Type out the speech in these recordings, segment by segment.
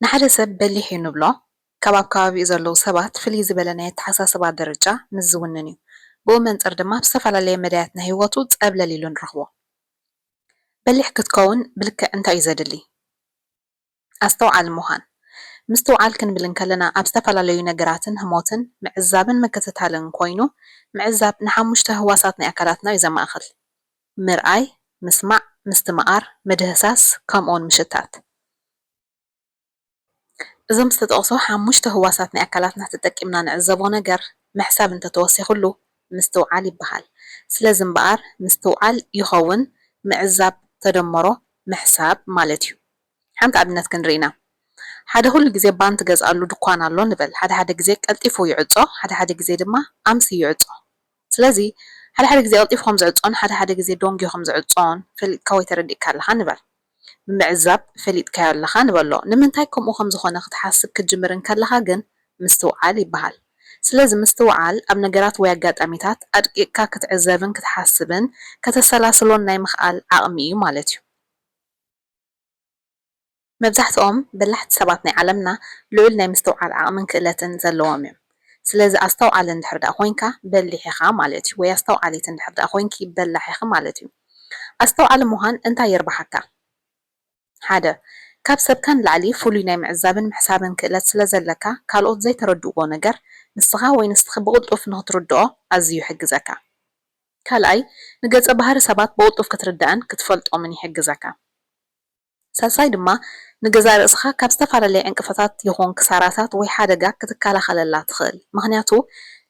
ንሓደ ሰብ በሊሕ እዩ ንብሎ ካብ ከባቢኡ ዘለዉ ሰባት ፍልይ ዝበለ ናይ ኣተሓሳስባ ደረጃ ምስ ዝውንን እዩ። ብኡ መንፅር ድማ ብዝተፈላለየ መዳያት ናይ ህይወቱ ፀብለል ኢሉ ንረኽቦ። በሊሕ ክትከውን ብልክዕ እንታይ እዩ ዘድሊ? ኣስተውዓሊ ምዃን። ምስትውዓል ክንብል ከለና ኣብ ዝተፈላለዩ ነገራትን ህሞትን ምዕዛብን ምክትታልን ኮይኑ ምዕዛብ ንሓሙሽተ ህዋሳት ናይ ኣካላትና እዩ ዘማእኽል። ምርኣይ፣ ምስማዕ፣ ምስትምቓር፣ ምድህሳስ ከምኡውን ምሽታት። እዞም ዝተጠቕሱ ሓሙሽተ ህዋሳት ናይ ኣካላትና ተጠቂምና ንዕዘቦ ነገር ምሕሳብ እንተተወሲኹሉ ምስትውዓል ይበሃል። ስለዚ እምበኣር ምስትውዓል ይኸውን ምዕዛብ ተደመሮ ምሕሳብ ማለት እዩ። ሓንቲ ኣብነት ክንርኢ ኢና። ሓደ ኩሉ ግዜ ባንክ ትገዝኣሉ ድኳን ኣሎ ንበል። ሓደ ግዜ ቀልጢፉ ይዕፆ፣ ሓደ ግዜ ድማ ኣምሲ ይዕፆ። ስለዚ ሓደ ግዜ ቀልጢፉ ከም ዝዕፆን ሓደ ግዜ ደንጊ ከም ዝዕፆን ፈሊጥካ ወይ ተረዲእካ ኣለኻ ንበል። ብምዕዛብ ፈሊጥካዮ ኣለኻ ንበሎ። ንምንታይ ከምኡ ከም ዝኾነ ክትሓስብ ክትጅምር ከለኻ ግን ምስትውዓል ይበሃል። ስለዚ ምስትውዓል ኣብ ነገራት ወይ ኣጋጣሚታት ኣድቂቕካ ክትዕዘብን ክትሓስብን ከተሰላስሎን ናይ ምኽኣል ዓቕሚ እዩ ማለት እዩ። መብዛሕትኦም በላሕቲ ሰባት ናይ ዓለምና ልዑል ናይ ምስትውዓል ዓቕምን ክእለትን ዘለዎም እዮም። ስለዚ ኣስተውዓሊ እንድሕር ዳኣ ኮይንካ በሊሕ ኢኻ ማለት እዩ። ወይ ኣስተውዓሊት እንድሕር ዳኣ ኮይንኪ በላሕ ኢኺ ማለት እዩ። ኣስተውዓሊ ምዃን እንታይ የርብሓካ? ሓደ ካብ ሰብካ ንላዕሊ ፍሉይ ናይ ምዕዛብን ምሕሳብን ክእለት ስለ ዘለካ ካልኦት ዘይተረድእዎ ነገር ንስኻ ወይ ንስኺ ብቕልጡፍ ንኽትርድኦ ኣዝዩ ይሕግዘካ። ካልኣይ ንገፀ ባህሪ ሰባት ብቕልጡፍ ክትርዳእን ክትፈልጦምን ይሕግዘካ። ሳልሳይ ድማ ንገዛ ርእስኻ ካብ ዝተፈላለየ ዕንቅፋታት ይኹን ክሳራታት ወይ ሓደጋ ክትከላኸለላ ትኽእል። ምክንያቱ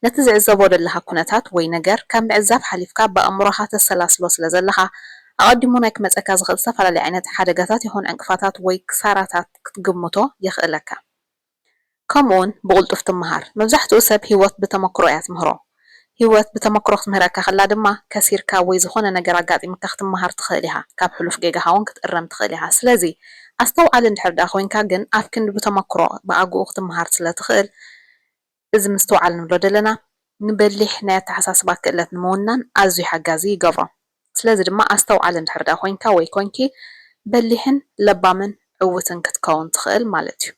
ነቲ ዝዕዘቦ ዘለካ ኩነታት ወይ ነገር ካብ ምዕዛብ ሓሊፍካ ብኣእምሮኻ ተሰላስሎ ስለ ዘለካ ኣቐዲሙ ናይ ክመፀካ ዝኽእል ዝተፈላለየ ዓይነት ሓደጋታት ይኹን ዕንቅፋታት ወይ ክሳራታት ክትግምቶ የኽእለካ። ከምኡውን ብቕልጡፍ ትምሃር። መብዛሕትኡ ሰብ ሂወት ብተመክሮ እያ ትምህሮ። ሂወት ብተመክሮ ክትምህረካ ከላ ድማ ከሲርካ ወይ ዝኾነ ነገር ኣጋጢምካ ክትመሃር ትኽእል ኢኻ። ካብ ሕሉፍ ጌጋኻ እውን ክትእረም ትኽእል ኢኻ። ስለዚ ኣስተውዓሊ እንድሕር ዳኣ ኮይንካ ግን ኣብ ክንዲ ብተመክሮ ብኣግኡ ክትመሃር ስለ ትኽእል እዚ ምስትውዓል ንብሎ ዘለና ንበሊሕ ናይ ኣተሓሳስባ ክእለት ንምውናን ኣዝዩ ሓጋዚ ይገብሮ። ስለዚ ድማ ኣስተውዓሊ እንድሕር ዳኣ ኮይንካ ወይ ኮይንኪ በሊሕን ለባምን ዕውትን ክትከውን ትኽእል ማለት እዩ።